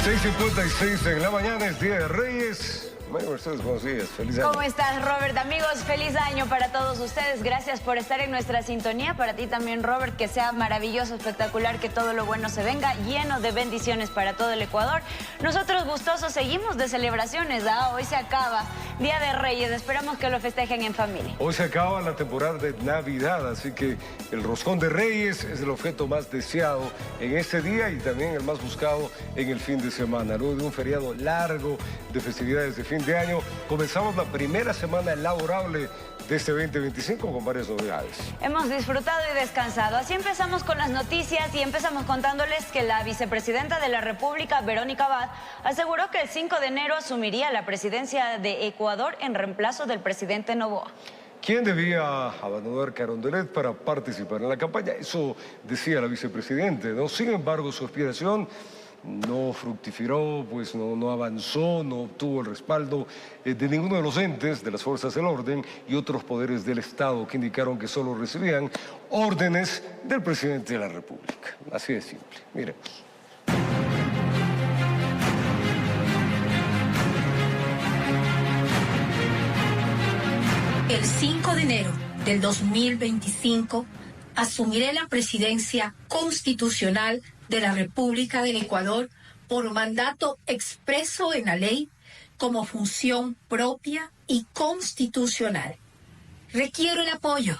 6:56 en la mañana, es Día de Reyes. María Mercedes, buenos días, feliz año. ¿Cómo estás, Robert? Amigos, feliz año para todos ustedes. Gracias por estar en nuestra sintonía. Para ti también, Robert, que sea maravilloso, espectacular, que todo lo bueno se venga, lleno de bendiciones para todo el Ecuador. Nosotros gustosos seguimos de celebraciones, Hoy se acaba Día de Reyes, esperamos que lo festejen en familia. Hoy se acaba la temporada de Navidad, así que el roscón de Reyes es el objeto más deseado en este día y también el más buscado en el fin de semana. Luego de un feriado largo de festividades de fin de año, comenzamos la primera semana laborable de este 2025 con varias novedades. Hemos disfrutado y descansado. Así empezamos con las noticias y empezamos contándoles que la vicepresidenta de la República, Verónica Abad, aseguró que el 5 de enero asumiría la presidencia de Ecuador en reemplazo del presidente Noboa, ¿Quién debía abandonar Carondelet para participar en la campaña? Eso decía la vicepresidenta, ¿no? Sin embargo, su aspiración no fructificó, pues no avanzó, no obtuvo el respaldo de ninguno de los entes de las fuerzas del orden y otros poderes del Estado que indicaron que solo recibían órdenes del presidente de la República. Así de simple. Miremos. El 5 de enero del 2025 asumiré la presidencia constitucional de la República del Ecuador por mandato expreso en la ley como función propia y constitucional. Requiero el apoyo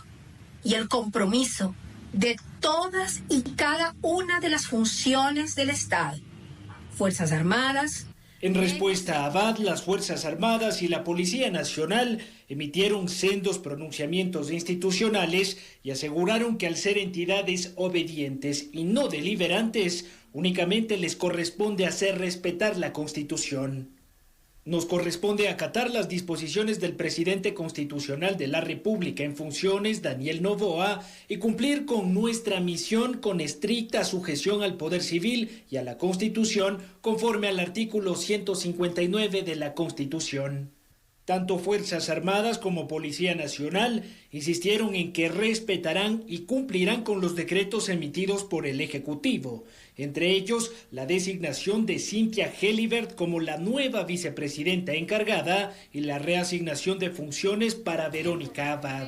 y el compromiso de todas y cada una de las funciones del Estado, Fuerzas Armadas. En respuesta a Abad, las Fuerzas Armadas y la Policía Nacional emitieron sendos pronunciamientos institucionales y aseguraron que al ser entidades obedientes y no deliberantes, únicamente les corresponde hacer respetar la Constitución. Nos corresponde acatar las disposiciones del presidente constitucional de la República en funciones, Daniel Noboa, y cumplir con nuestra misión con estricta sujeción al poder civil y a la Constitución, conforme al artículo 159 de la Constitución. Tanto Fuerzas Armadas como Policía Nacional insistieron en que respetarán y cumplirán con los decretos emitidos por el Ejecutivo, entre ellos la designación de Cynthia Gelibert como la nueva vicepresidenta encargada y la reasignación de funciones para Verónica Abad.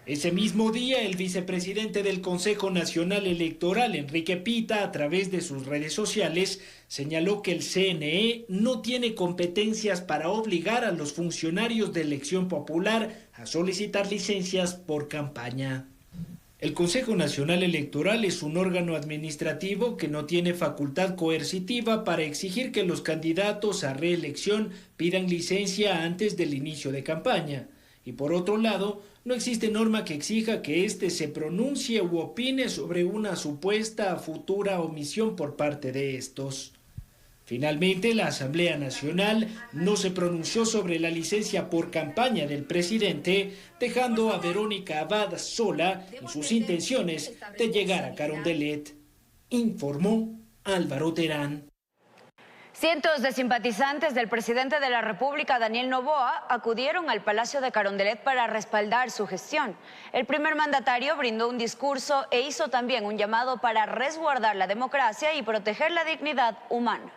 Ese mismo día, el vicepresidente del Consejo Nacional Electoral, Enrique Pita, a través de sus redes sociales, señaló que el CNE no tiene competencias para obligar a los funcionarios de elección popular a solicitar licencias por campaña. El Consejo Nacional Electoral es un órgano administrativo que no tiene facultad coercitiva para exigir que los candidatos a reelección pidan licencia antes del inicio de campaña. Y por otro lado, no existe norma que exija que éste se pronuncie u opine sobre una supuesta futura omisión por parte de estos. Finalmente, la Asamblea Nacional no se pronunció sobre la licencia por campaña del presidente, dejando a Verónica Abad sola en sus intenciones de llegar a Carondelet, informó Álvaro Terán. Cientos de simpatizantes del presidente de la República, Daniel Noboa, acudieron al Palacio de Carondelet para respaldar su gestión. El primer mandatario brindó un discurso e hizo también un llamado para resguardar la democracia y proteger la dignidad humana.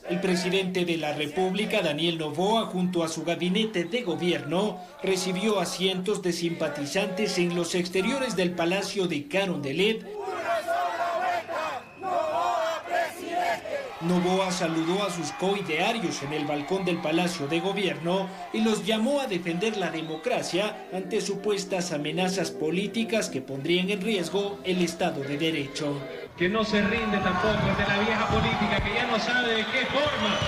El presidente de la República, Daniel Noboa, junto a su gabinete de gobierno, recibió a cientos de simpatizantes en los exteriores del Palacio de Carondelet. Noboa saludó a sus coidearios en el balcón del Palacio de Gobierno y los llamó a defender la democracia ante supuestas amenazas políticas que pondrían en riesgo el Estado de Derecho. Que no se rinde tampoco ante la vieja política que ya no sabe de qué forma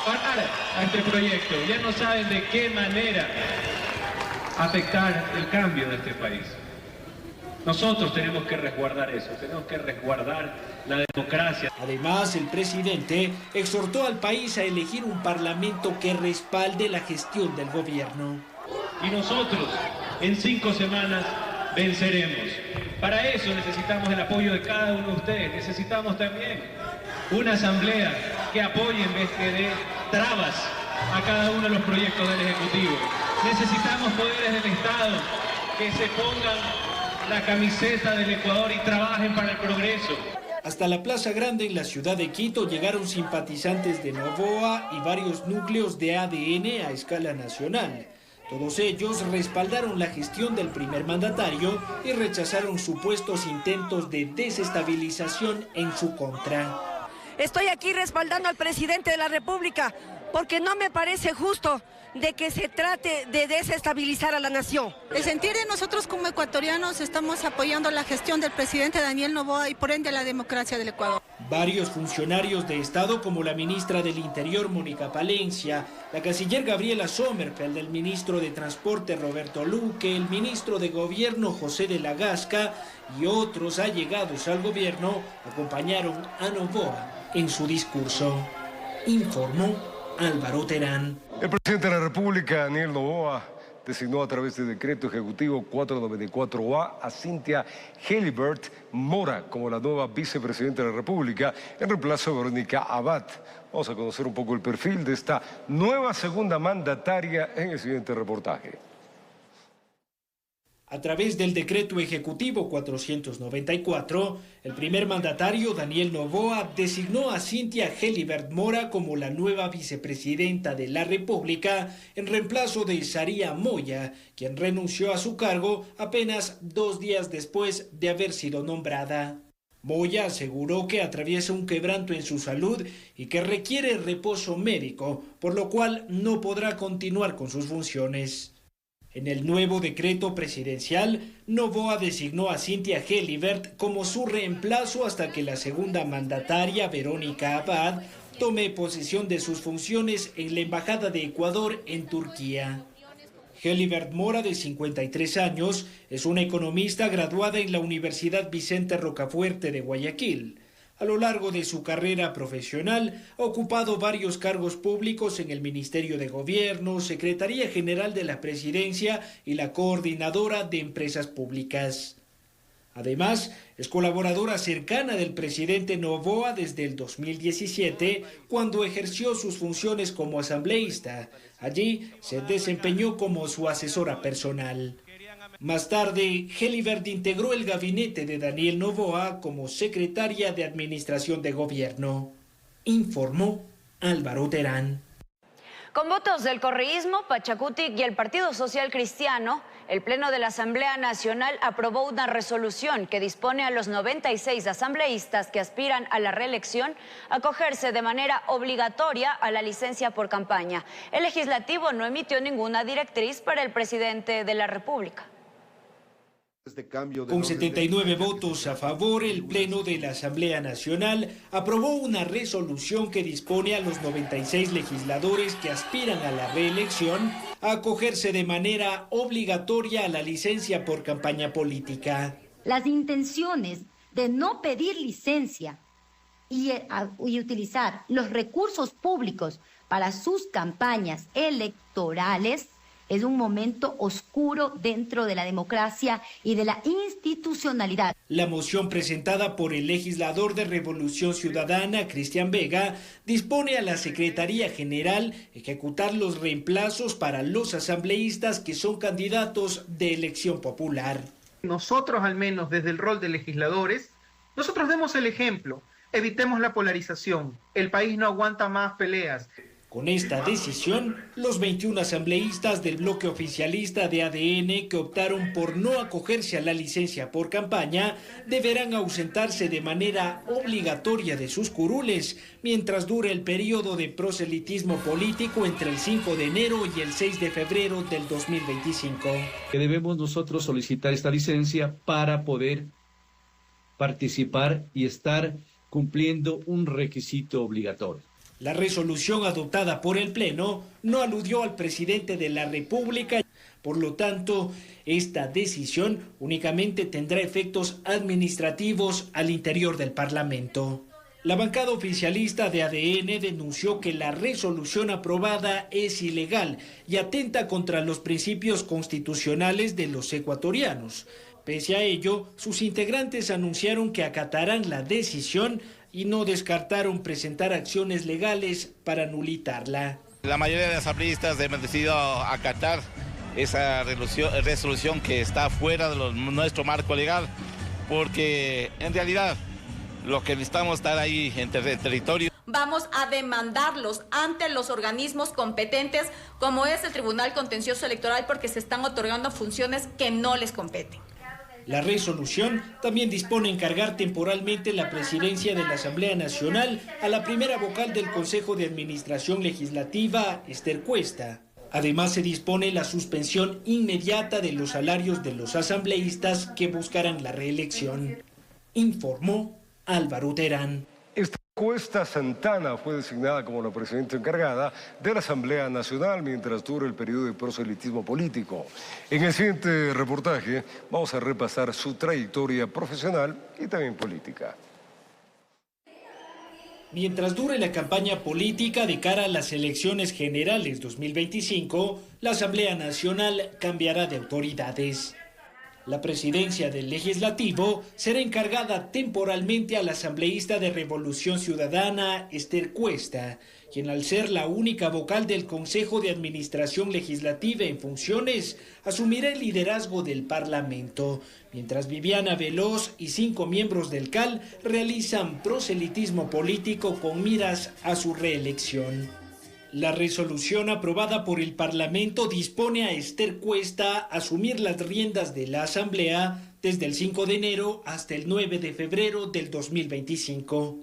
parar a este proyecto, ya no saben de qué manera afectar el cambio de este país. Nosotros tenemos que resguardar eso, tenemos que resguardar la democracia. Además, el presidente exhortó al país a elegir un parlamento que respalde la gestión del gobierno. Y nosotros, en 5 semanas, venceremos. Para eso necesitamos el apoyo de cada uno de ustedes. Necesitamos también una asamblea que apoye en vez que dé trabas a cada uno de los proyectos del Ejecutivo. Necesitamos poderes del Estado que se pongan la camiseta del Ecuador y trabajen para el progreso. Hasta la Plaza Grande en la ciudad de Quito llegaron simpatizantes de Noboa y varios núcleos de ADN a escala nacional. Todos ellos respaldaron la gestión del primer mandatario y rechazaron supuestos intentos de desestabilización en su contra. Estoy aquí respaldando al presidente de la República porque no me parece justo de que se trate de desestabilizar a la nación. El sentir de nosotros como ecuatorianos estamos apoyando la gestión del presidente Daniel Noboa y por ende la democracia del Ecuador. Varios funcionarios de Estado como la ministra del Interior Mónica Palencia, la canciller Gabriela Sommerfeld, el ministro de Transporte Roberto Luque, el ministro de Gobierno José de la Gasca y otros allegados al gobierno acompañaron a Noboa en su discurso. Informó Álvaro Terán. El presidente de la República, Daniel Noboa, designó a través de decreto ejecutivo 494A a Cynthia Helibert Mora como la nueva vicepresidenta de la República en reemplazo de Verónica Abad. Vamos a conocer un poco el perfil de esta nueva segunda mandataria en el siguiente reportaje. A través del decreto ejecutivo 494, el primer mandatario, Daniel Noboa, designó a Cynthia Helibert Mora como la nueva vicepresidenta de la República en reemplazo de Saría Moya, quien renunció a su cargo apenas 2 días después de haber sido nombrada. Moya aseguró que atraviesa un quebranto en su salud y que requiere reposo médico, por lo cual no podrá continuar con sus funciones. En el nuevo decreto presidencial, Noboa designó a Cynthia Helibert como su reemplazo hasta que la segunda mandataria, Verónica Abad, tome posesión de sus funciones en la Embajada de Ecuador en Turquía. Helibert Mora, de 53 años, es una economista graduada en la Universidad Vicente Rocafuerte de Guayaquil. A lo largo de su carrera profesional, ha ocupado varios cargos públicos en el Ministerio de Gobierno, Secretaría General de la Presidencia y la Coordinadora de Empresas Públicas. Además, es colaboradora cercana del presidente Noboa desde el 2017, cuando ejerció sus funciones como asambleísta. Allí se desempeñó como su asesora personal. Más tarde, Helibert integró el gabinete de Daniel Noboa como secretaria de Administración de Gobierno. Informó Álvaro Terán. Con votos del correísmo, Pachacutic y el Partido Social Cristiano, el Pleno de la Asamblea Nacional aprobó una resolución que dispone a los 96 asambleístas que aspiran a la reelección a acogerse de manera obligatoria a la licencia por campaña. El legislativo no emitió ninguna directriz para el presidente de la República. Con 79 votos a favor, el Pleno de la Asamblea Nacional aprobó una resolución que dispone a los 96 legisladores que aspiran a la reelección a acogerse de manera obligatoria a la licencia por campaña política. Las intenciones de no pedir licencia y utilizar los recursos públicos para sus campañas electorales es un momento oscuro dentro de la democracia y de la institucionalidad. La moción presentada por el legislador de Revolución Ciudadana, Cristian Vega, dispone a la Secretaría General ejecutar los reemplazos para los asambleístas que son candidatos de elección popular. Nosotros, al menos desde el rol de legisladores, nosotros demos el ejemplo, evitemos la polarización, el país no aguanta más peleas. Con esta decisión, los 21 asambleístas del bloque oficialista de ADN que optaron por no acogerse a la licencia por campaña deberán ausentarse de manera obligatoria de sus curules mientras dure el periodo de proselitismo político entre el 5 de enero y el 6 de febrero del 2025. Debemos nosotros solicitar esta licencia para poder participar y estar cumpliendo un requisito obligatorio. La resolución adoptada por el Pleno no aludió al presidente de la República. Por lo tanto, esta decisión únicamente tendrá efectos administrativos al interior del Parlamento. La bancada oficialista de ADN denunció que la resolución aprobada es ilegal y atenta contra los principios constitucionales de los ecuatorianos. Pese a ello, sus integrantes anunciaron que acatarán la decisión y no descartaron presentar acciones legales para anulitarla. La mayoría de asambleístas hemos decidido acatar esa resolución que está fuera de nuestro marco legal, porque en realidad Lo que necesitamos estar ahí en territorio. Vamos a demandarlos ante los organismos competentes, como es el Tribunal Contencioso Electoral, porque se están otorgando funciones que no les competen. La resolución también dispone encargar temporalmente la presidencia de la Asamblea Nacional a la primera vocal del Consejo de Administración Legislativa, Esther Cuesta. Además, se dispone la suspensión inmediata de los salarios de los asambleístas que buscarán la reelección. Informó Álvaro Terán. Cuesta Santana fue designada como la presidenta encargada de la Asamblea Nacional mientras dure el periodo de proselitismo político. En el siguiente reportaje vamos a repasar su trayectoria profesional y también política. Mientras dure la campaña política de cara a las elecciones generales 2025, la Asamblea Nacional cambiará de autoridades. La presidencia del Legislativo será encargada temporalmente a la asambleísta de Revolución Ciudadana, Esther Cuesta, quien al ser la única vocal del Consejo de Administración Legislativa en funciones, asumirá el liderazgo del Parlamento, mientras Viviana Veloz y 5 miembros del CAL realizan proselitismo político con miras a su reelección. La resolución aprobada por el Parlamento dispone a Esther Cuesta asumir las riendas de la Asamblea desde el 5 de enero hasta el 9 de febrero del 2025.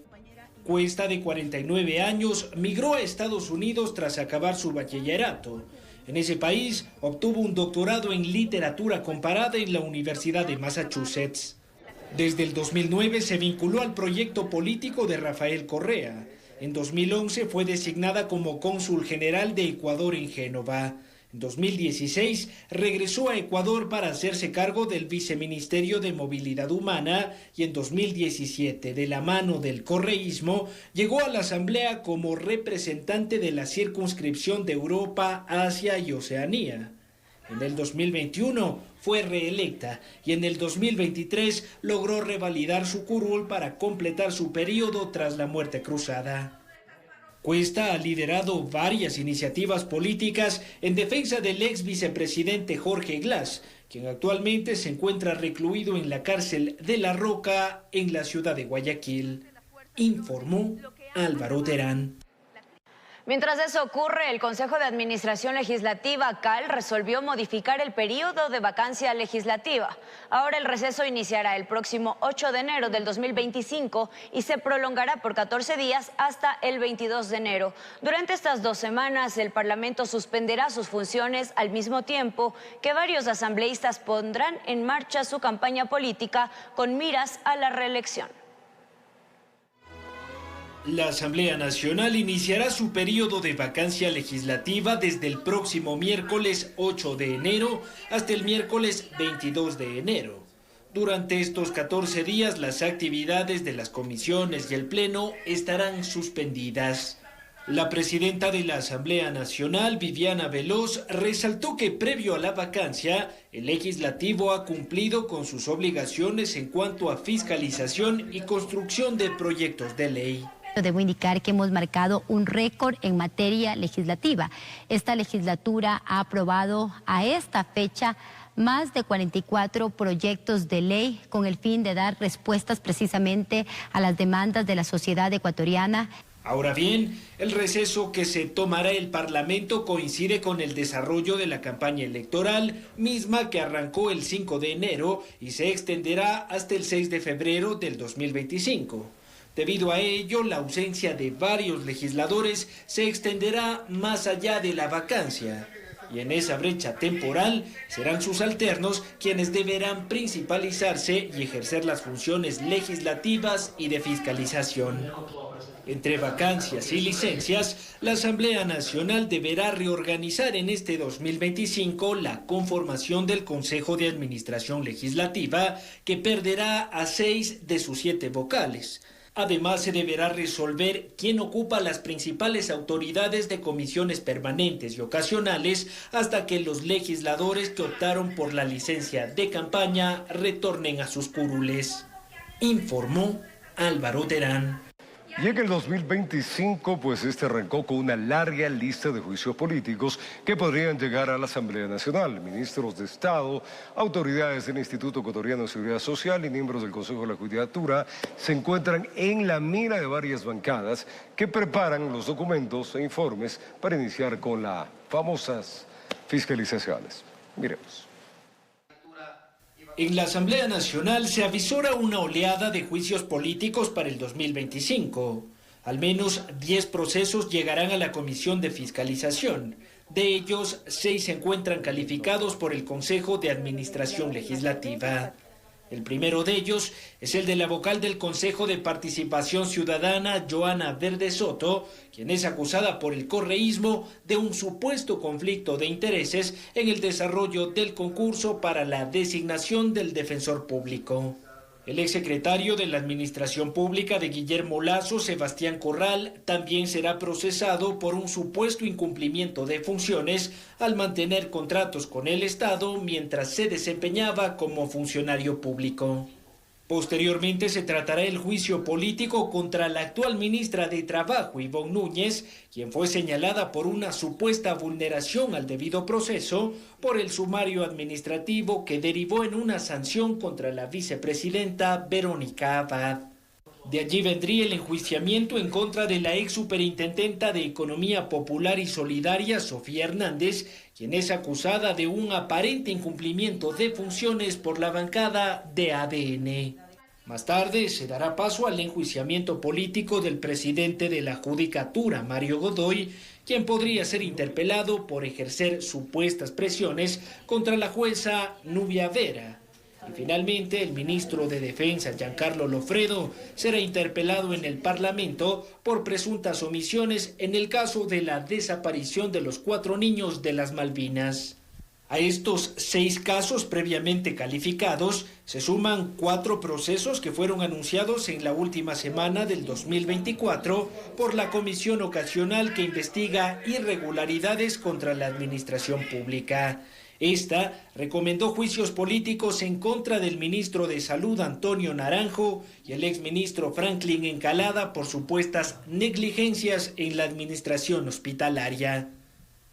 Cuesta, de 49 años, migró a Estados Unidos tras acabar su bachillerato. En ese país obtuvo un doctorado en literatura comparada en la Universidad de Massachusetts. Desde el 2009 se vinculó al proyecto político de Rafael Correa. En 2011 fue designada como cónsul general de Ecuador en Génova. En 2016 regresó a Ecuador para hacerse cargo del Viceministerio de Movilidad Humana y en 2017, de la mano del correísmo, llegó a la Asamblea como representante de la circunscripción de Europa, Asia y Oceanía. En el 2021 fue reelecta y en el 2023 logró revalidar su curul para completar su periodo tras la muerte cruzada. Cuesta ha liderado varias iniciativas políticas en defensa del ex vicepresidente Jorge Glass, quien actualmente se encuentra recluido en la cárcel de La Roca en la ciudad de Guayaquil. Informó Álvaro Terán. Mientras eso ocurre, el Consejo de Administración Legislativa, CAL, resolvió modificar el periodo de vacancia legislativa. Ahora el receso iniciará el próximo 8 de enero del 2025 y se prolongará por 14 días hasta el 22 de enero. Durante estas 2 semanas, el Parlamento suspenderá sus funciones al mismo tiempo que varios asambleístas pondrán en marcha su campaña política con miras a la reelección. La Asamblea Nacional iniciará su periodo de vacancia legislativa desde el próximo miércoles 8 de enero hasta el miércoles 22 de enero. Durante estos 14 días, las actividades de las comisiones y el Pleno estarán suspendidas. La presidenta de la Asamblea Nacional, Viviana Veloz, resaltó que previo a la vacancia, el Legislativo ha cumplido con sus obligaciones en cuanto a fiscalización y construcción de proyectos de ley. Debo indicar que hemos marcado un récord en materia legislativa. Esta legislatura ha aprobado a esta fecha más de 44 proyectos de ley con el fin de dar respuestas precisamente a las demandas de la sociedad ecuatoriana. Ahora bien, el receso que se tomará el Parlamento coincide con el desarrollo de la campaña electoral, misma que arrancó el 5 de enero y se extenderá hasta el 6 de febrero del 2025. Debido a ello, la ausencia de varios legisladores se extenderá más allá de la vacancia. Y en esa brecha temporal serán sus alternos quienes deberán principalizarse y ejercer las funciones legislativas y de fiscalización. Entre vacancias y licencias, la Asamblea Nacional deberá reorganizar en este 2025 la conformación del Consejo de Administración Legislativa, que perderá a 6 de sus 7 vocales. Además, se deberá resolver quién ocupa las principales autoridades de comisiones permanentes y ocasionales hasta que los legisladores que optaron por la licencia de campaña retornen a sus curules. Informó Álvaro Terán. Y en el 2025, pues este arrancó con una larga lista de juicios políticos que podrían llegar a la Asamblea Nacional. Ministros de Estado, autoridades del Instituto Ecuatoriano de Seguridad Social y miembros del Consejo de la Judicatura se encuentran en la mira de varias bancadas que preparan los documentos e informes para iniciar con las famosas fiscalizaciones. Miremos. En la Asamblea Nacional se avisora una oleada de juicios políticos para el 2025. Al menos 10 procesos llegarán a la Comisión de Fiscalización. De ellos, 6 se encuentran calificados por el Consejo de Administración Legislativa. El primero de ellos es el de la vocal del Consejo de Participación Ciudadana, Joana Verde Soto, quien es acusada por el correísmo de un supuesto conflicto de intereses en el desarrollo del concurso para la designación del defensor público. El exsecretario de la Administración Pública de Guillermo Lasso, Sebastián Corral, también será procesado por un supuesto incumplimiento de funciones al mantener contratos con el Estado mientras se desempeñaba como funcionario público. Posteriormente se tratará el juicio político contra la actual ministra de Trabajo, Ivonne Núñez, quien fue señalada por una supuesta vulneración al debido proceso por el sumario administrativo que derivó en una sanción contra la vicepresidenta Verónica Abad. De allí vendría el enjuiciamiento en contra de la ex superintendenta de Economía Popular y Solidaria, Sofía Hernández, quien es acusada de un aparente incumplimiento de funciones por la bancada de ADN. Más tarde se dará paso al enjuiciamiento político del presidente de la Judicatura, Mario Godoy, quien podría ser interpelado por ejercer supuestas presiones contra la jueza Nubia Vera. Y finalmente, el ministro de Defensa, Giancarlo Lofredo, será interpelado en el Parlamento por presuntas omisiones en el caso de la desaparición de los 4 niños de las Malvinas. A estos 6 casos previamente calificados se suman 4 procesos que fueron anunciados en la última semana del 2024 por la Comisión Ocasional que investiga irregularidades contra la administración pública. Esta recomendó juicios políticos en contra del ministro de Salud Antonio Naranjo y el exministro Franklin Encalada por supuestas negligencias en la administración hospitalaria.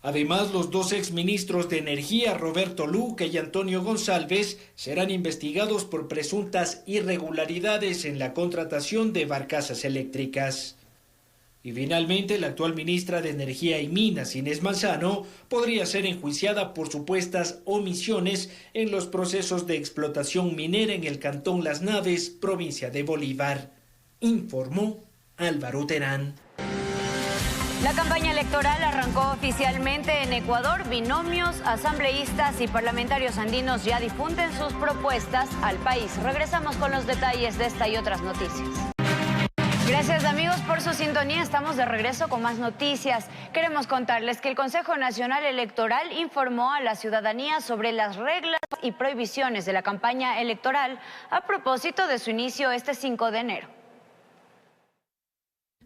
Además, los 2 exministros de Energía, Roberto Luque y Antonio González, serán investigados por presuntas irregularidades en la contratación de barcazas eléctricas. Y finalmente, la actual ministra de Energía y Minas, Inés Manzano, podría ser enjuiciada por supuestas omisiones en los procesos de explotación minera en el cantón Las Naves, provincia de Bolívar. Informó Álvaro Terán. La campaña electoral arrancó oficialmente en Ecuador. Binomios, asambleístas y parlamentarios andinos ya difunden sus propuestas al país. Regresamos con los detalles de esta y otras noticias. Gracias amigos por su sintonía, estamos de regreso con más noticias. Queremos contarles que el Consejo Nacional Electoral informó a la ciudadanía sobre las reglas y prohibiciones de la campaña electoral a propósito de su inicio este 5 de enero.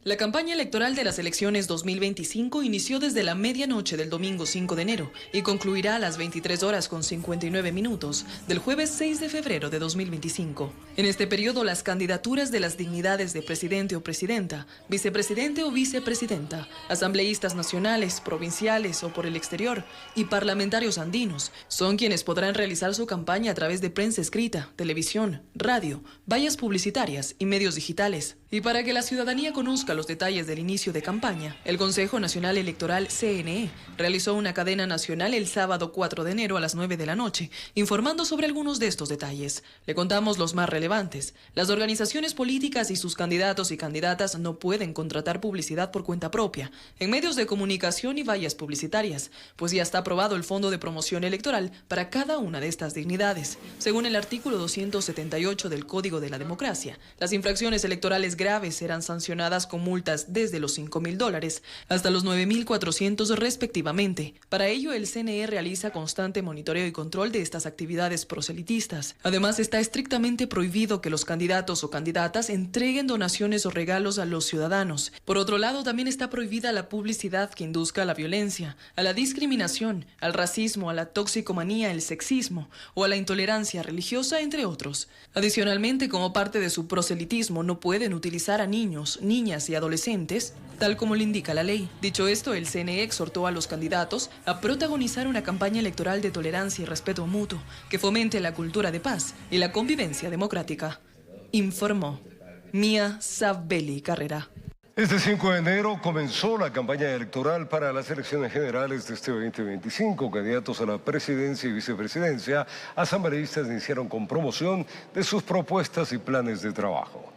La campaña electoral de las elecciones 2025 inició desde la medianoche del domingo 5 de enero y concluirá a las 23 horas con 59 minutos del jueves 6 de febrero de 2025. En este periodo, las candidaturas de las dignidades de presidente o presidenta, vicepresidente o vicepresidenta, asambleístas nacionales, provinciales o por el exterior y parlamentarios andinos son quienes podrán realizar su campaña a través de prensa escrita, televisión, radio, vallas publicitarias y medios digitales. Y para que la ciudadanía conozca los detalles del inicio de campaña, el Consejo Nacional Electoral CNE realizó una cadena nacional el sábado 4 de enero a las 9 de la noche, informando sobre algunos de estos detalles. Le contamos los más relevantes. Las organizaciones políticas y sus candidatos y candidatas no pueden contratar publicidad por cuenta propia en medios de comunicación y vallas publicitarias, pues ya está aprobado el Fondo de Promoción Electoral para cada una de estas dignidades. Según el artículo 278 del Código de la Democracia, las infracciones electorales graves serán sancionadas con multas desde los $5.000 hasta los 9.400 respectivamente. Para ello, el CNE realiza constante monitoreo y control de estas actividades proselitistas. Además, está estrictamente prohibido que los candidatos o candidatas entreguen donaciones o regalos a los ciudadanos. Por otro lado, también está prohibida la publicidad que induzca a la violencia, a la discriminación, al racismo, a la toxicomanía, el sexismo o a la intolerancia religiosa, entre otros. Adicionalmente, como parte de su proselitismo, no pueden utilizar utilizar a niños, niñas y adolescentes, tal como le indica la ley. Dicho esto, el CNE exhortó a los candidatos a protagonizar una campaña electoral de tolerancia y respeto mutuo que fomente la cultura de paz y la convivencia democrática. Informó Mía Sabelli Carrera. Este 5 de enero comenzó la campaña electoral para las elecciones generales de este 2025. Candidatos a la presidencia y vicepresidencia, asambleístas iniciaron con promoción de sus propuestas y planes de trabajo.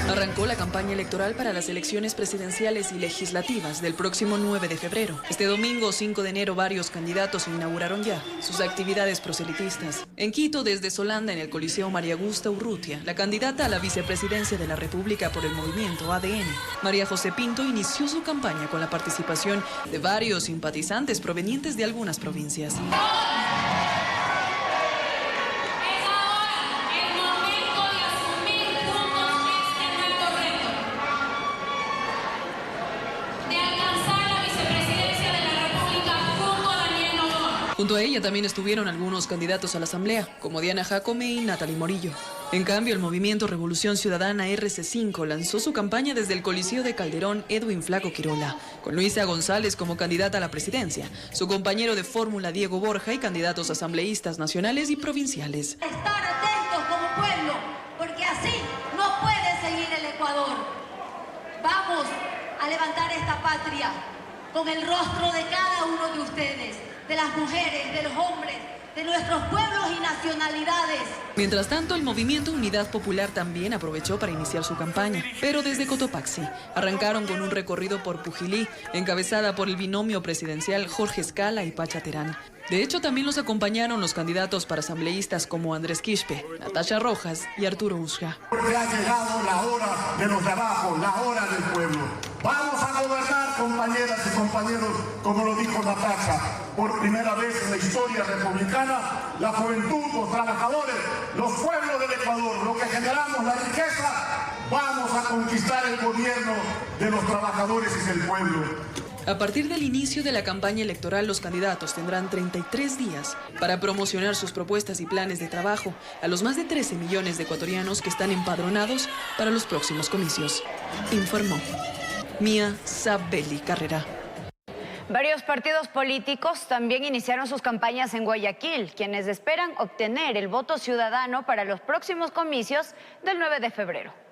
Arrancó la campaña electoral para las elecciones presidenciales y legislativas del próximo 9 de febrero. Este domingo, 5 de enero, varios candidatos inauguraron ya sus actividades proselitistas. En Quito, desde Solanda, en el Coliseo María Augusta Urrutia, la candidata a la vicepresidencia de la República por el movimiento ADN, María José Pinto, inició su campaña con la participación de varios simpatizantes provenientes de algunas provincias. Junto a ella también estuvieron algunos candidatos a la Asamblea, como Diana Jacome y Natalie Morillo. En cambio, el movimiento Revolución Ciudadana RC5 lanzó su campaña desde el Coliseo de Calderón Edwin Flaco Quirola, con Luisa González como candidata a la presidencia, su compañero de fórmula Diego Borja y candidatos asambleístas nacionales y provinciales. Estar atentos como pueblo, porque así no puede seguir el Ecuador. Vamos a levantar esta patria con el rostro de cada uno de ustedes, de las mujeres, de los hombres, de nuestros pueblos y nacionalidades. Mientras tanto, el movimiento Unidad Popular también aprovechó para iniciar su campaña, pero desde Cotopaxi. Arrancaron con un recorrido por Pujilí, encabezada por el binomio presidencial Jorge Escala y Pacha Terán. De hecho, también los acompañaron los candidatos para asambleístas como Andrés Quispe, Natasha Rojas y Arturo Usga. Porque ha llegado la hora de los de abajo, la hora del pueblo. Vamos a gobernar, compañeras y compañeros, como lo dijo Natasha. Por primera vez en la historia republicana, la juventud, los trabajadores, los pueblos del Ecuador, lo que generamos la riqueza, vamos a conquistar el gobierno de los trabajadores y del pueblo. A partir del inicio de la campaña electoral, los candidatos tendrán 33 días para promocionar sus propuestas y planes de trabajo a los más de 13 millones de ecuatorianos que están empadronados para los próximos comicios. Informó Mía Sabelli Carrera. Varios partidos políticos también iniciaron sus campañas en Guayaquil, quienes esperan obtener el voto ciudadano para los próximos comicios del 9 de febrero.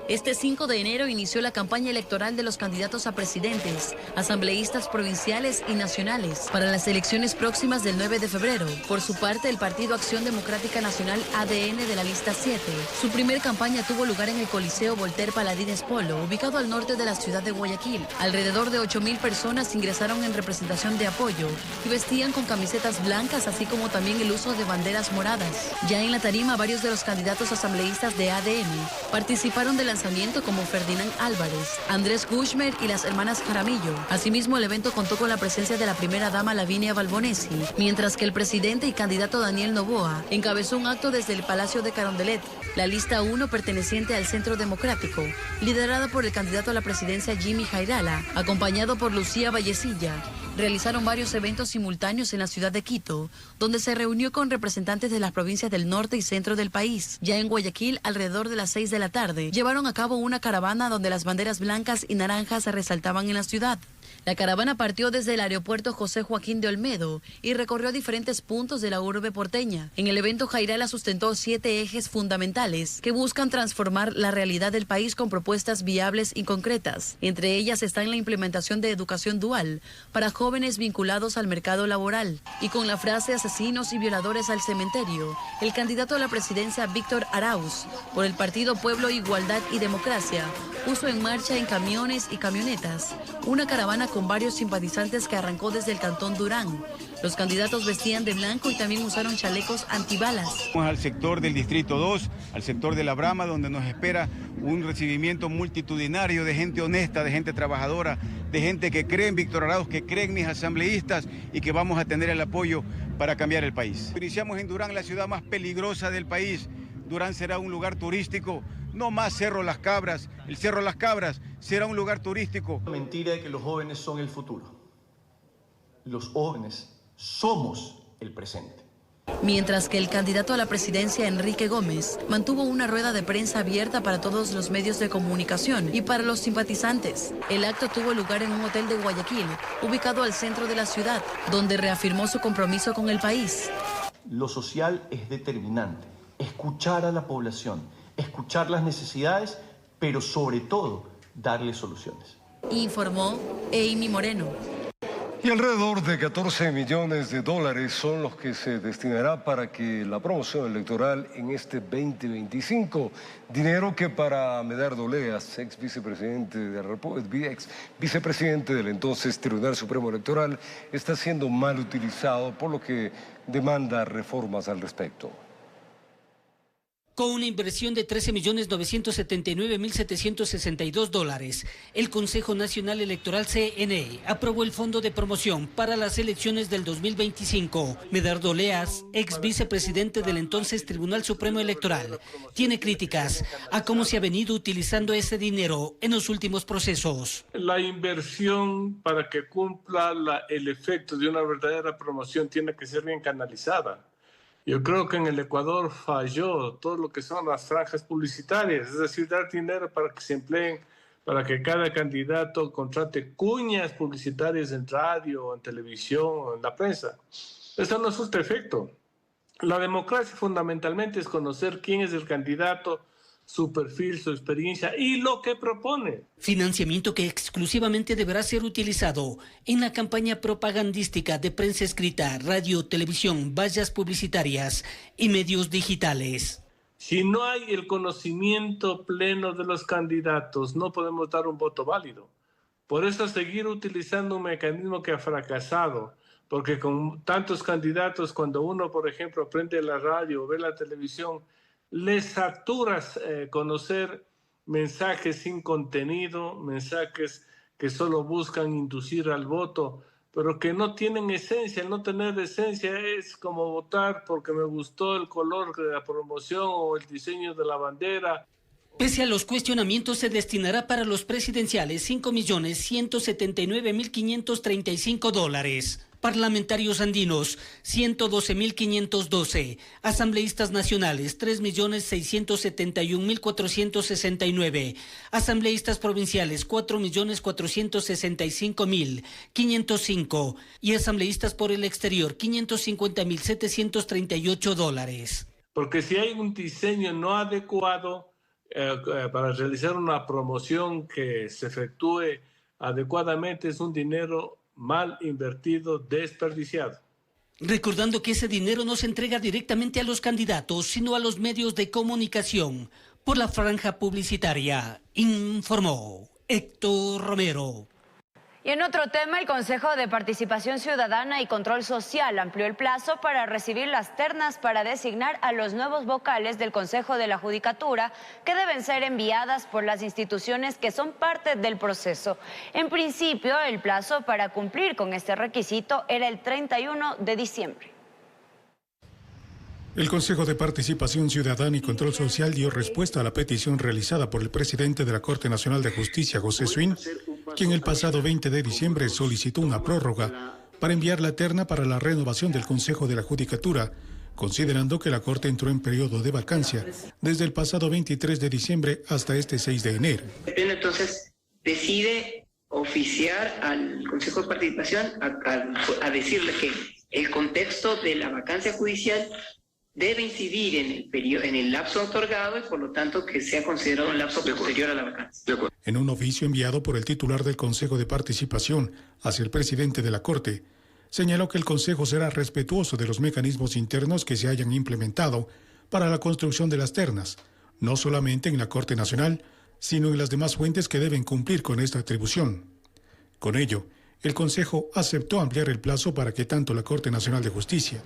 Este 5 de enero inició la campaña electoral de los candidatos a presidentes, asambleístas provinciales y nacionales para las elecciones próximas del 9 de febrero. Por su parte, el Partido Acción Democrática Nacional ADN de la lista 7. Su primer campaña tuvo lugar en el Coliseo Voltaire Paladines Polo, ubicado al norte de la ciudad de Guayaquil. Alrededor de 8.000 personas ingresaron en representación de apoyo y vestían con camisetas blancas, así como también el uso de banderas moradas. Ya en la tarima, varios de los candidatos asambleístas de ADN participaron de lanzamiento como Ferdinand Álvarez, Andrés Gushmer y las hermanas Jaramillo. Asimismo, el evento contó con la presencia de la primera dama Lavinia Balbonesi, mientras que el presidente y candidato Daniel Noboa encabezó un acto desde el Palacio de Carondelet. La lista 1, perteneciente al Centro Democrático, liderada por el candidato a la presidencia Jimmy Jairala, acompañado por Lucía Vallecilla, realizaron varios eventos simultáneos en la ciudad de Quito, donde se reunió con representantes de las provincias del norte y centro del país. Ya en Guayaquil, alrededor de las 6 de la tarde, llevaron a cabo una caravana donde las banderas blancas y naranjas se resaltaban en la ciudad. La caravana partió desde el aeropuerto José Joaquín de Olmedo y recorrió diferentes puntos de la urbe porteña. En el evento, Jairala sustentó 7 ejes fundamentales que buscan transformar la realidad del país con propuestas viables y concretas. Entre ellas están la implementación de educación dual para jóvenes vinculados al mercado laboral. Y con la frase asesinos y violadores al cementerio, el candidato a la presidencia Víctor Arauz, por el partido Pueblo, Igualdad y Democracia, puso en marcha en camiones y camionetas una caravana con varios simpatizantes que arrancó desde el Cantón Durán. Los candidatos vestían de blanco y también usaron chalecos antibalas. Vamos al sector del Distrito 2, al sector de La Brama, donde nos espera un recibimiento multitudinario de gente honesta, de gente trabajadora, de gente que cree en Víctor Arauz, que cree en mis asambleístas y que vamos a tener el apoyo para cambiar el país. Iniciamos en Durán, la ciudad más peligrosa del país. Durán será un lugar turístico, no más Cerro Las Cabras. El Cerro Las Cabras será un lugar turístico. Mentira que los jóvenes son el futuro. Los jóvenes somos el presente. Mientras que el candidato a la presidencia, Enrique Gómez, mantuvo una rueda de prensa abierta para todos los medios de comunicación y para los simpatizantes. El acto tuvo lugar en un hotel de Guayaquil, ubicado al centro de la ciudad, donde reafirmó su compromiso con el país. Lo social es determinante. Escuchar a la población, escuchar las necesidades, pero sobre todo, darle soluciones. Informó Amy Moreno. Y alrededor de 14 millones de dólares son los que se destinará para que la promoción electoral en este 2025. Dinero que para Medardo Leas, ex vicepresidente del entonces Tribunal Supremo Electoral, está siendo mal utilizado, por lo que demanda reformas al respecto. Con una inversión de $13.979.762, el Consejo Nacional Electoral CNE aprobó el Fondo de Promoción para las elecciones del 2025. Medardo Leas, ex vicepresidente del entonces Tribunal Supremo Electoral, tiene críticas a cómo se ha venido utilizando ese dinero en los últimos procesos. La inversión para que cumpla el efecto de una verdadera promoción tiene que ser bien canalizada. Yo creo que en el Ecuador falló todo lo que son las franjas publicitarias, es decir, dar dinero para que se empleen, para que cada candidato contrate cuñas publicitarias en radio, en televisión, en la prensa. Eso no surte efecto. La democracia fundamentalmente es conocer quién es el candidato, su perfil, su experiencia y lo que propone. Financiamiento que exclusivamente deberá ser utilizado en la campaña propagandística de prensa escrita, radio, televisión, vallas publicitarias y medios digitales. Si no hay el conocimiento pleno de los candidatos, no podemos dar un voto válido. Por eso seguir utilizando un mecanismo que ha fracasado, porque con tantos candidatos, cuando uno, por ejemplo, prende la radio o ve la televisión, les saturas conocer mensajes sin contenido, mensajes que solo buscan inducir al voto, pero que no tienen esencia. El no tener esencia es como votar porque me gustó el color de la promoción o el diseño de la bandera. Pese a los cuestionamientos, se destinará para los presidenciales $5.179.535. Parlamentarios andinos, 112.512. Asambleístas nacionales, 3.671.469. Asambleístas provinciales, 4.465.505. Y asambleístas por el exterior, $550.738. Porque si hay un diseño no adecuado para realizar una promoción que se efectúe adecuadamente, es un dinero mal invertido, desperdiciado. Recordando que ese dinero no se entrega directamente a los candidatos, sino a los medios de comunicación. Por la franja publicitaria, informó Héctor Romero. Y en otro tema, el Consejo de Participación Ciudadana y Control Social amplió el plazo para recibir las ternas para designar a los nuevos vocales del Consejo de la Judicatura, que deben ser enviadas por las instituciones que son parte del proceso. En principio, el plazo para cumplir con este requisito era el 31 de diciembre. El Consejo de Participación Ciudadana y Control Social dio respuesta a la petición realizada por el presidente de la Corte Nacional de Justicia, José Swin, quien el pasado 20 de diciembre solicitó una prórroga para enviar la terna para la renovación del Consejo de la Judicatura, considerando que la Corte entró en periodo de vacancia desde el pasado 23 de diciembre hasta este 6 de enero. Entonces, decide oficiar al Consejo de Participación a decirle que el contexto de la vacancia judicial debe incidir en el lapso otorgado y por lo tanto que sea considerado un lapso posterior a la vacancia. En un oficio enviado por el titular del Consejo de Participación hacia el presidente de la Corte, señaló que el Consejo será respetuoso de los mecanismos internos que se hayan implementado para la construcción de las ternas, no solamente en la Corte Nacional, sino en las demás fuentes que deben cumplir con esta atribución. Con ello, el Consejo aceptó ampliar el plazo para que tanto la Corte Nacional de Justicia,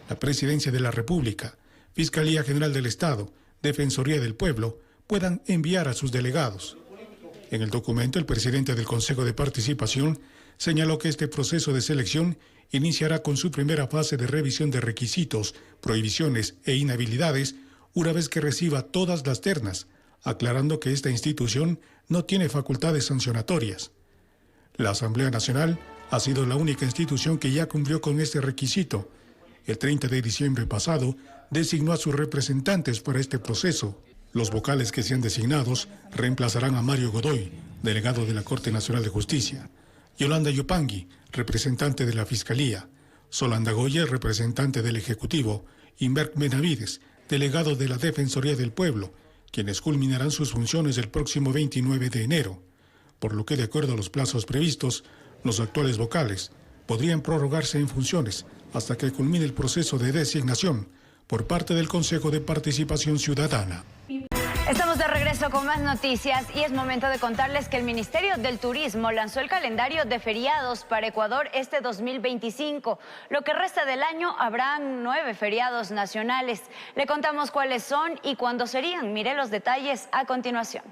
la Presidencia de la República, Fiscalía General del Estado, Defensoría del Pueblo, puedan enviar a sus delegados. En el documento, el presidente del Consejo de Participación señaló que este proceso de selección iniciará con su primera fase de revisión de requisitos, prohibiciones e inhabilidades una vez que reciba todas las ternas, aclarando que esta institución no tiene facultades sancionatorias. La Asamblea Nacional ha sido la única institución que ya cumplió con este requisito, el 30 de diciembre pasado, designó a sus representantes para este proceso. Los vocales que sean designados reemplazarán a Mario Godoy, delegado de la Corte Nacional de Justicia, Yolanda Yopangui, representante de la Fiscalía, Solanda Goya, representante del Ejecutivo, y Merck Benavides, delegado de la Defensoría del Pueblo, quienes culminarán sus funciones el próximo 29 de enero, por lo que, de acuerdo a los plazos previstos, los actuales vocales podrían prorrogarse en funciones hasta que culmine el proceso de designación por parte del Consejo de Participación Ciudadana. Estamos de regreso con más noticias y es momento de contarles que el Ministerio del Turismo lanzó el calendario de feriados para Ecuador este 2025. Lo que resta del año habrán 9 feriados nacionales. Le contamos cuáles son y cuándo serían. Mire los detalles a continuación.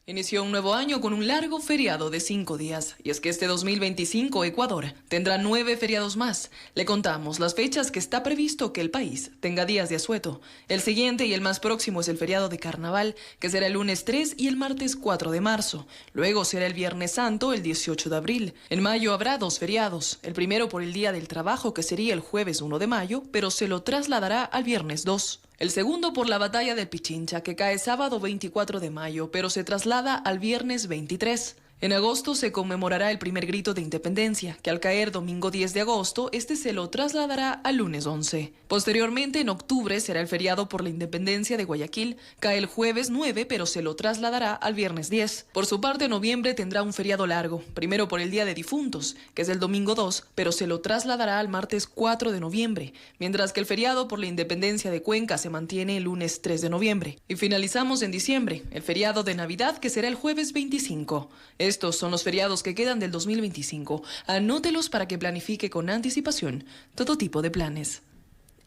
Inició un nuevo año con un largo feriado de 5 días. Y es que este 2025 Ecuador tendrá 9 feriados más. Le contamos las fechas que está previsto que el país tenga días de asueto. El siguiente y el más próximo es el feriado de Carnaval, que será el lunes 3 y el martes 4 de marzo. Luego será el Viernes Santo, el 18 de abril. En mayo habrá 2 feriados. El primero por el Día del Trabajo, que sería el jueves 1 de mayo, pero se lo trasladará al viernes 2. El segundo por la batalla de Pichincha, que cae sábado 24 de mayo, pero se traslada al viernes 23. En agosto se conmemorará el primer grito de independencia, que al caer domingo 10 de agosto, este se lo trasladará al lunes 11. Posteriormente, en octubre, será el feriado por la independencia de Guayaquil, cae el jueves 9, pero se lo trasladará al viernes 10. Por su parte, noviembre tendrá un feriado largo, primero por el Día de Difuntos, que es el domingo 2, pero se lo trasladará al martes 4 de noviembre, mientras que el feriado por la independencia de Cuenca se mantiene el lunes 3 de noviembre. Y finalizamos en diciembre, el feriado de Navidad, que será el jueves 25. Estos son los feriados que quedan del 2025. Anótelos para que planifique con anticipación todo tipo de planes.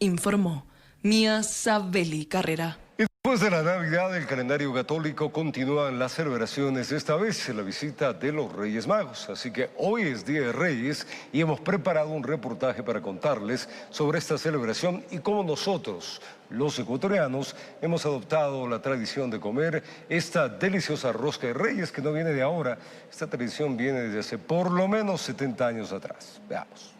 Informó Mía Sabeli Carrera. Después de la Navidad, el calendario católico continúan las celebraciones, esta vez la visita de los Reyes Magos. Así que hoy es Día de Reyes y hemos preparado un reportaje para contarles sobre esta celebración y cómo nosotros, los ecuatorianos, hemos adoptado la tradición de comer esta deliciosa rosca de Reyes que no viene de ahora. Esta tradición viene desde hace por lo menos 70 años atrás. Veamos.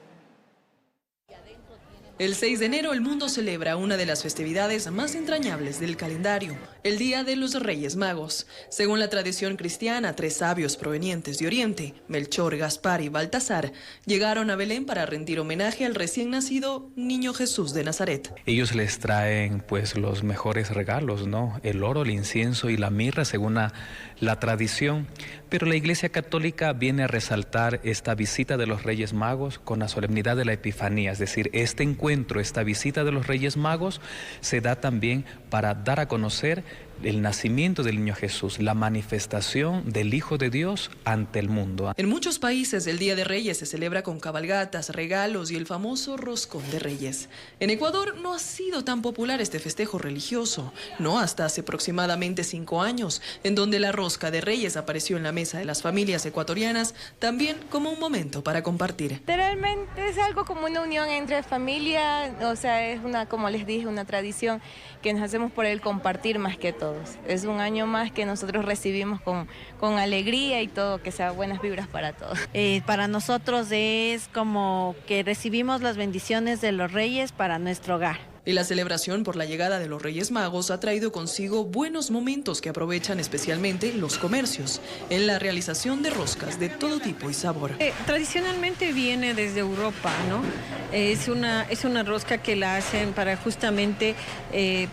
El 6 de enero el mundo celebra una de las festividades más entrañables del calendario, el Día de los Reyes Magos. Según la tradición cristiana, 3 sabios provenientes de Oriente, Melchor, Gaspar y Baltasar, llegaron a Belén para rendir homenaje al recién nacido niño Jesús de Nazaret. Ellos les traen pues los mejores regalos, ¿no? El oro, el incienso y la mirra según la tradición. Pero la Iglesia Católica viene a resaltar esta visita de los Reyes Magos con la solemnidad de la Epifanía, es decir, este encuentro, esta visita de los Reyes Magos se da también para dar a conocer el nacimiento del niño Jesús, la manifestación del Hijo de Dios ante el mundo. En muchos países el Día de Reyes se celebra con cabalgatas, regalos y el famoso roscón de Reyes. En Ecuador no ha sido tan popular este festejo religioso, no hasta hace aproximadamente 5 años, en donde la rosca de Reyes apareció en la mesa de las familias ecuatorianas, también como un momento para compartir. Literalmente es algo como una unión entre familia, o sea, es una, como les dije, una tradición que nos hacemos por el compartir más que todo. Es un año más que nosotros recibimos con alegría y todo, que sea buenas vibras para todos. Para nosotros es como que recibimos las bendiciones de los reyes para nuestro hogar. Y la celebración por la llegada de los Reyes Magos ha traído consigo buenos momentos que aprovechan especialmente los comercios en la realización de roscas de todo tipo y sabor. Tradicionalmente viene desde Europa, ¿no? Es una rosca que la hacen para justamente,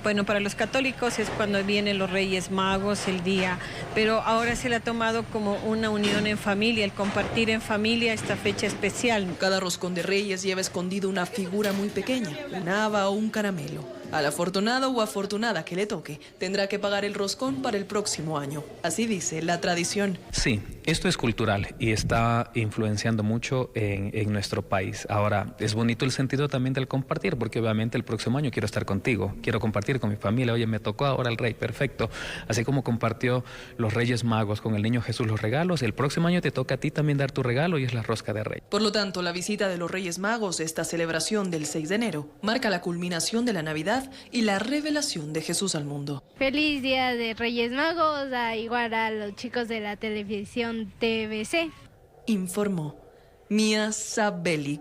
para los católicos es cuando vienen los Reyes Magos el día, pero ahora se le ha tomado como una unión en familia, el compartir en familia esta fecha especial. Cada roscón de Reyes lleva escondido una figura muy pequeña, un haba o un caramelo. Al afortunado o afortunada que le toque, tendrá que pagar el roscón para el próximo año. Así dice la tradición. Sí, esto es cultural y está influenciando mucho en nuestro país. Ahora, es bonito el sentido también del compartir, porque obviamente el próximo año quiero estar contigo, quiero compartir con mi familia. Oye, me tocó ahora el rey, perfecto. Así como compartió los Reyes Magos con el niño Jesús los regalos, el próximo año te toca a ti también dar tu regalo y es la rosca de Rey. Por lo tanto, la visita de los Reyes Magos, esta celebración del 6 de enero, marca la culminación de la Navidad y la revelación de Jesús al mundo. Feliz Día de Reyes Magos, igual a los chicos de la televisión TVC. Informó Mía Sabeli.